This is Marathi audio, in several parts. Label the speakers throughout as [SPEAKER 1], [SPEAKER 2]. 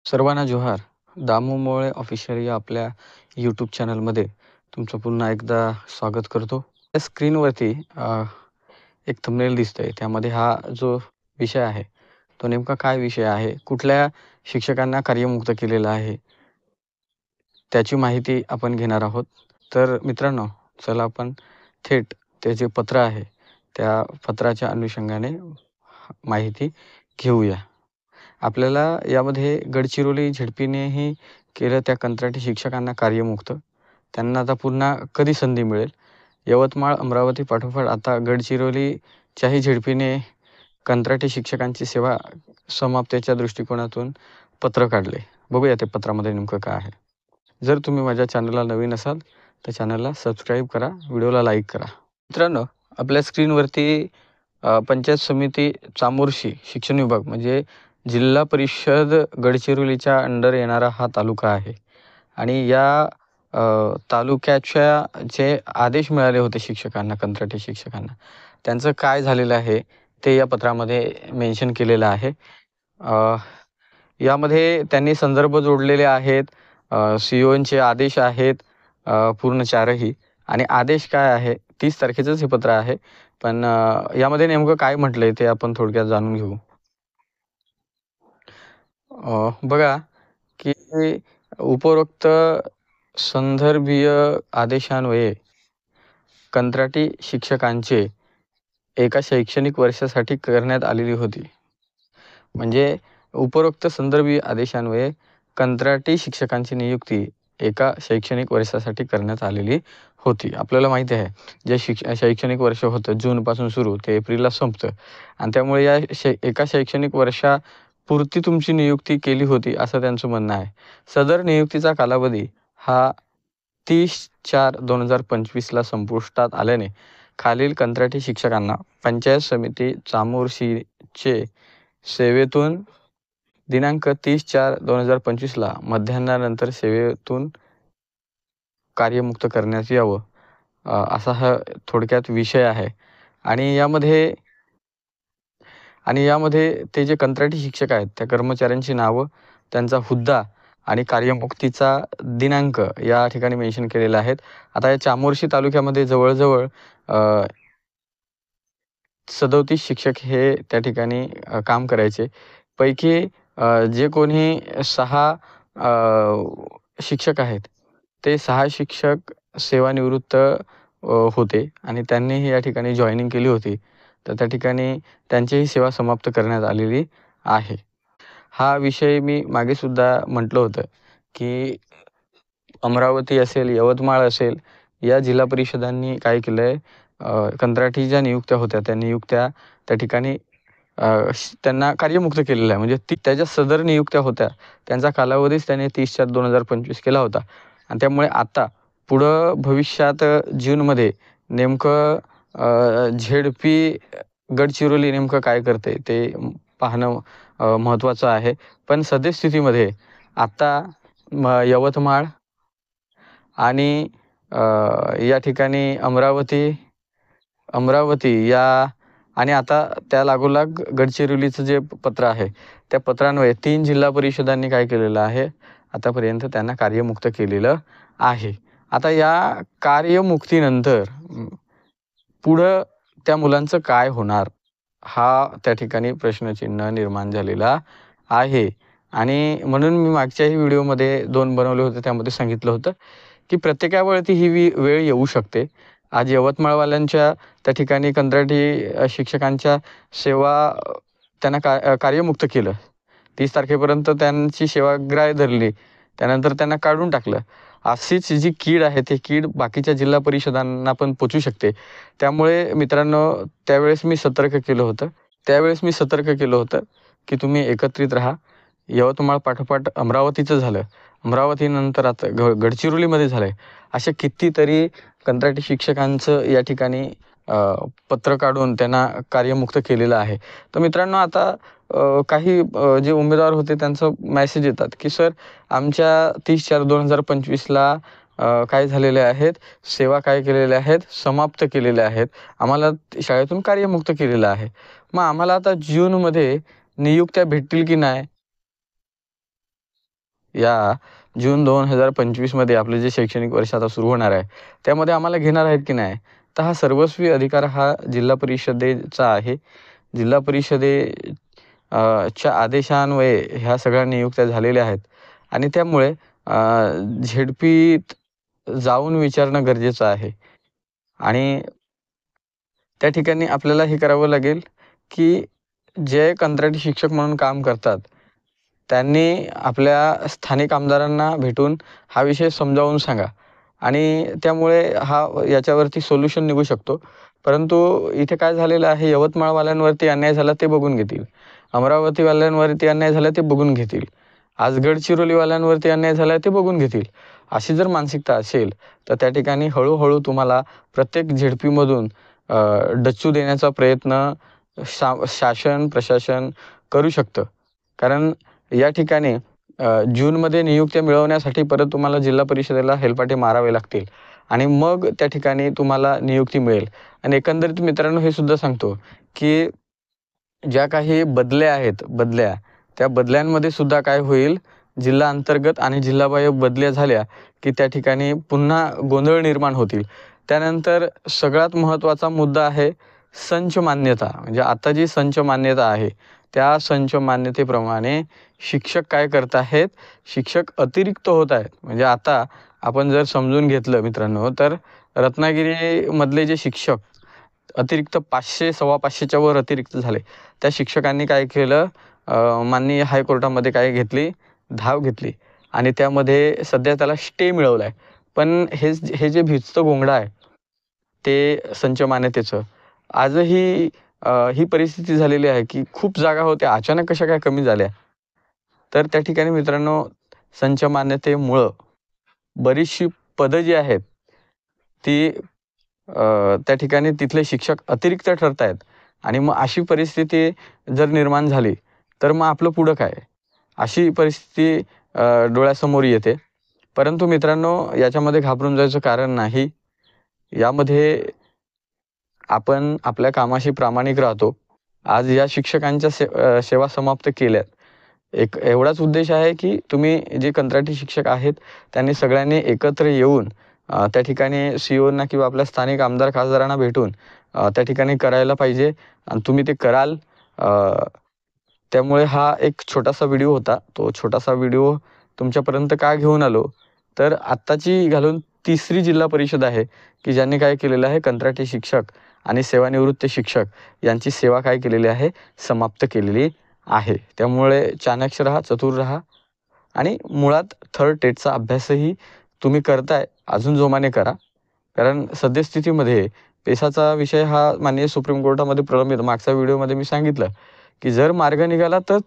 [SPEAKER 1] सर्वांना जोहार. दामू मोळे ऑफिशियल या आपल्या यूट्यूब चॅनलमध्ये तुमचं पुन्हा एकदा स्वागत करतो. त्या स्क्रीनवरती एक थंबनेल दिसतंय. त्यामध्ये हा जो विषय आहे तो नेमका काय विषय आहे, कुठल्या शिक्षकांना कार्यमुक्त केलेलं आहे, त्याची माहिती आपण घेणार आहोत. तर मित्रांनो, चला आपण थेट ते जे पत्र आहे त्या पत्राच्या अनुषंगाने माहिती घेऊया. आपल्याला यामध्ये गडचिरोली झेडपीनेही केलं त्या कंत्राटी शिक्षकांना कार्यमुक्त. त्यांना आता पुन्हा कधी संधी मिळेल? यवतमाळ, अमरावती पाठोपाठ आता गडचिरोलीच्याही झेडपीने कंत्राटी शिक्षकांची सेवा समाप्तीच्या दृष्टिकोनातून पत्र काढले. बघूया ते पत्रामध्ये नेमकं काय आहे. जर तुम्ही माझ्या चॅनलला नवीन असाल तर चॅनलला सबस्क्राईब करा, व्हिडिओला लाईक करा. मित्रांनो, आपल्या स्क्रीनवरती पंचायत समिती चामोर्शी शिक्षण विभाग म्हणजे जिल्हा परिषद गडचिरोलीच्या अंडर येणारा हा तालुका आहे. आणि या तालुक्याच्या जे आदेश मिळाले होते शिक्षकांना, कंत्राटी शिक्षकांना, त्यांचं काय झालेलं आहे ते या पत्रामध्ये मेन्शन केलेलं आहे. यामध्ये त्यांनी संदर्भ जोडलेले आहेत. COंचे आदेश आहेत पूर्ण 4ही. आणि आदेश काय आहे, 30 तारखेचंच हे पत्र आहे. पण यामध्ये नेमकं काय म्हटलंय ते आपण थोडक्यात जाणून घेऊ. बघा की उपरोक्त संदर्भीय आदेशान्वये कंत्राटी शिक्षकांचे एका शैक्षणिक वर्षासाठी करण्यात आलेली होती. म्हणजे उपरोक्त संदर्भीय आदेशान्वये कंत्राटी शिक्षकांची नियुक्ती एका शैक्षणिक वर्षासाठी करण्यात आलेली होती. आपल्याला माहिती आहे, जे शैक्षणिक वर्ष होतं जूनपासून सुरू ते एप्रिलला संपतं. आणि त्यामुळे या एका शैक्षणिक वर्षापुरती तुमची नियुक्ती केली होती असं त्यांचं म्हणणं आहे. सदर नियुक्तीचा कालावधी हा 30/4/2025ला संपुष्टात आल्याने खालील कंत्राटी शिक्षकांना पंचायत समिती चामोर्शीचे सेवेतून दिनांक 30/4/2025ला मध्याह्नानंतर सेवेतून कार्यमुक्त करण्यात यावं, असा हा थोडक्यात विषय आहे. आणि यामध्ये ते जे कंत्राटी शिक्षक आहेत त्या कर्मचाऱ्यांची नावं, त्यांचा हुद्दा आणि कार्यमुक्तीचा दिनांक या ठिकाणी मेन्शन केलेले आहेत. आता या चामोर्शी तालुक्यामध्ये जवळजवळ 37 शिक्षक हे त्या ठिकाणी काम करायचे. पैकी जे कोणी 6 शिक्षक आहेत ते 6 शिक्षक सेवानिवृत्त होते आणि त्यांनीही या ठिकाणी जॉईनिंग केली होती. तर त्या ठिकाणी त्यांचीही सेवा समाप्त करण्यात आलेली आहे. हा विषय मी मागेसुद्धा म्हटलं होतं की अमरावती असेल, यवतमाळ असेल, या जिल्हा परिषदांनी काय केलं आहे, कंत्राटी ज्या नियुक्त्या होत्या त्या नियुक्त्या त्या ठिकाणी त्यांना कार्यमुक्त केलेलं आहे. म्हणजे त्याच्या सदर नियुक्त्या होत्या त्यांचा कालावधीच त्याने 30/4/2025 केला होता. आणि त्यामुळे आता पुढं भविष्यात जूनमध्ये नेमकं झेडपी गडचिरोली नेमकं काय करते ते पाहणं महत्त्वाचं आहे. पण सद्यस्थितीमध्ये आता यवतमाळ आणि या ठिकाणी अमरावती या आणि आता त्या लागोलाग गडचिरोलीचं जे पत्र आहे त्या पत्रान्वये 3 जिल्हा परिषदांनी काय केलेलं आहे, आतापर्यंत त्यांना कार्यमुक्त केलेलं आहे. आता या कार्यमुक्तीनंतर पुढं त्या मुलांचं काय होणार, हा त्या ठिकाणी प्रश्नचिन्ह निर्माण झालेला आहे. आणि म्हणून मी मागच्याही व्हिडिओमध्ये 2 बनवले होते, त्यामध्ये सांगितलं होतं की प्रत्येकावरती ही वेळ येऊ शकते. आज यवतमाळवाल्यांच्या त्या ठिकाणी कंत्राटी शिक्षकांच्या सेवा त्यांना कार्यमुक्त केलं. 30 तारखेपर्यंत त्यांची सेवाग्राह्य धरली, त्यानंतर त्यांना काढून टाकलं. अशीच जी कीड आहे ती कीड बाकीच्या जिल्हा परिषदांना पण पोचू शकते. त्यामुळे मित्रांनो, त्यावेळेस मी सतर्क केलं होतं की तुम्ही एकत्रित राहा. यवतमाळ पाठोपाठ अमरावतीचं झालं, अमरावतीनंतर आता गडचिरोलीमध्ये झालं आहे. अशा कितीतरी कंत्राटी शिक्षकांचं या ठिकाणी पत्र काढून त्यांना कार्यमुक्त केलेलं आहे. तर मित्रांनो, आता काही जे उमेदवार होते त्यांचं मेसेज येतात की सर, आमच्या 30/4/2025ला काय झालेले आहेत, सेवा काय केलेल्या आहेत, समाप्त केलेल्या आहेत, आम्हाला शाळेतून कार्यमुक्त केलेलं आहे. मग आम्हाला आता जूनमध्ये नियुक्त्या भेटतील की नाही? या जून 2025मध्ये आपले जे शैक्षणिक वर्ष आता सुरू होणार आहे त्यामध्ये आम्हाला घेणार आहेत की नाही, तर हा सर्वस्वी अधिकार हा जिल्हा परिषदेचा आहे. जिल्हा च्या आदेशान्वये ह्या सगळ्या नियुक्त्या झालेल्या आहेत आणि त्यामुळे झेडपीत जाऊन विचारणं गरजेचं आहे. आणि त्या ठिकाणी आपल्याला हे करावं लागेल की जे कंत्राटी शिक्षक म्हणून काम करतात त्यांनी आपल्या स्थानिक आमदारांना भेटून हा विषय समजावून सांगा आणि त्यामुळे याच्यावरती सोल्युशन निघू शकतो. परंतु इथे काय झालेलं आहे, यवतमाळवाल्यांवरती अन्याय झाला ते बघून घेतील, अमरावतीवाल्यांवरती अन्याय झाला ते बघून घेतील, आज गडचिरोलीवाल्यांवरती अन्याय झाला ते बघून घेतील. अशी जर मानसिकता असेल तर त्या ठिकाणी हळूहळू तुम्हाला प्रत्येक झेडपीमधून डच्चू देण्याचा प्रयत्न शासन प्रशासन करू शकतं. कारण या ठिकाणी जूनमध्ये नियुक्त्या मिळवण्यासाठी परत तुम्हाला जिल्हा परिषदेला हेलपाटे मारावे लागतील आणि मग त्या ठिकाणी तुम्हाला नियुक्ती मिळेल. आणि एकंदरीत मित्रांनो हे सुद्धा सांगतो की ज्या काही बदल्या त्या बदल्यांमध्ये सुद्धा काय होईल, जिल्हा अंतर्गत आणि जिल्हाबाह्य बदल्या झाल्या की त्या ठिकाणी पुन्हा गोंधळ निर्माण होतील. त्यानंतर सगळ्यात महत्त्वाचा मुद्दा आहे संच मान्यता. म्हणजे आता जी संच मान्यता आहे त्या संच मान्यतेप्रमाणे शिक्षक काय करत आहेत, शिक्षक अतिरिक्त होत आहेत. म्हणजे आता आपण जर समजून घेतलं मित्रांनो तर रत्नागिरीमधले जे शिक्षक अतिरिक्त 500 550च्या वर अतिरिक्त झाले. त्या शिक्षकांनी काय केलं, माननीय हायकोर्टामध्ये काय घेतली, धाव घेतली आणि त्यामध्ये सध्या त्याला स्टे मिळवला आहे. पण हे जे भिजतं घोंगडं आहे ते संच मान्यतेचं आजही ही परिस्थिती झालेली आहे की खूप जागा होत्या अचानक कशा काय कमी झाल्या. तर त्या ठिकाणी मित्रांनो संच मान्यतेमुळं बरीचशी पदं जी आहेत ती त्या ठिकाणी तिथले शिक्षक अतिरिक्त ठरत आहेत आणि मग अशी परिस्थिती जर निर्माण झाली तर मग आपलं पुढं काय, अशी परिस्थिती डोळ्यासमोर येते. परंतु मित्रांनो याच्यामध्ये घाबरून जायचं कारण नाही. यामध्ये आपण आपल्या कामाशी प्रामाणिक राहतो. आज या शिक्षकांच्या सेवा समाप्त केल्यात. एक एवढाच उद्देश आहे की तुम्ही जे कंत्राटी शिक्षक आहेत त्यांनी सगळ्यांनी एकत्र येऊन त्या ठिकाणी सीओना किंवा आपल्या स्थानिक आमदार खासदारांना भेटून त्या ठिकाणी करायला पाहिजे आणि तुम्ही ते कराल. त्यामुळे हा एक छोटासा व्हिडिओ होता. तो छोटासा व्हिडिओ तुमच्यापर्यंत का घेऊन आलो तर आत्ताची घालून 3री जिल्हा परिषद आहे की ज्यांनी काय केलेलं आहे, कंत्राटी शिक्षक आणि सेवानिवृत्त शिक्षक यांची सेवा काय केलेली आहे, समाप्त केलेली आहे. त्यामुळे चाणाक्ष राहा, चतुर राहा आणि मुळात थर्ड टेटचा अभ्यासही तुम्ही करताय अजून जोमाने करा. कारण सद्यस्थितीमध्ये पेसाचा विषय हा माननीय सुप्रीम कोर्टामध्ये प्रलंबित, मागच्या व्हिडिओमध्ये मी सांगितलं की जर मार्ग निघाला तर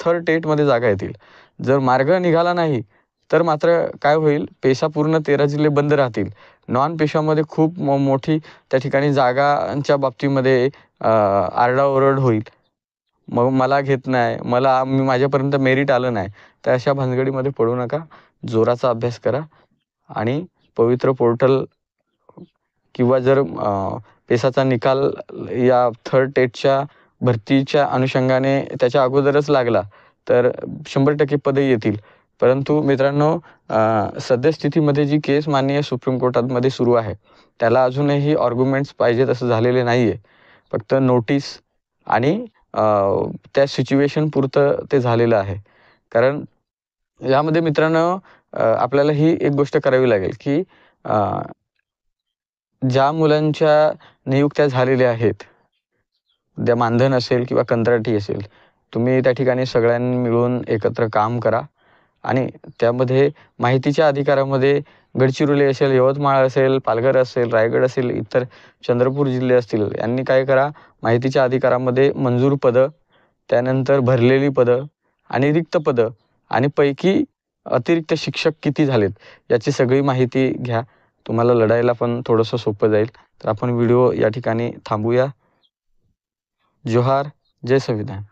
[SPEAKER 1] थर्ड टेटमध्ये जागा येतील, जर मार्ग निघाला नाही तर मात्र काय होईल, पेशा पूर्ण 13 जिल्हे बंद राहतील. नॉन पेशामध्ये खूप मोठी त्या ठिकाणी जागांच्या बाबतीमध्ये आरडाओरड होईल. मग मला घेत नाही, माझ्यापर्यंत मेरिट आलं नाही, तर अशा भानगडीमध्ये पडू नका. जोराचा अभ्यास करा आणि पवित्र पोर्टल किंवा जर पेसाचा निकाल या थर्ड टेटच्या भरतीच्या अनुषंगाने त्याच्या अगोदरच लागला तर 100% पदे येतील. परंतु मित्रांनो सद्यस्थितीमध्ये जी केस माननीय सुप्रीम कोर्टामध्ये सुरू आहे त्याला अजूनही आर्ग्युमेंट्स पाहिजे तसं झालेले नाही आहे. फक्त नोटीस आणि त्या सिच्युएशन पुरतं ते झालेलं आहे. कारण यामध्ये मित्रांनो आपल्याला ही एक गोष्ट करावी लागेल की ज्या मुलांच्या नियुक्त्या झालेल्या आहेत, त्या मानधन असेल किंवा कंत्राटी असेल, तुम्ही त्या ठिकाणी सगळ्यांनी मिळून एकत्र काम करा आणि त्यामध्ये माहितीच्या अधिकारामध्ये गडचिरोली असेल, यवतमाळ असेल, पालघर असेल, रायगड असेल, इतर चंद्रपूर जिल्हे असतील, यांनी काय करा, माहितीच्या अधिकारामध्ये मंजूर पदं, त्यानंतर भरलेली पदं आणि रिक्त पदं आणि पैकी अतिरिक्त शिक्षक किती झालेत याची सगळी माहिती घ्या. तुम्हाला लढायला पण थोडंसं सोपं जाईल. तर आपण व्हिडिओ या ठिकाणी थांबूया. जोहार, जय संविधान.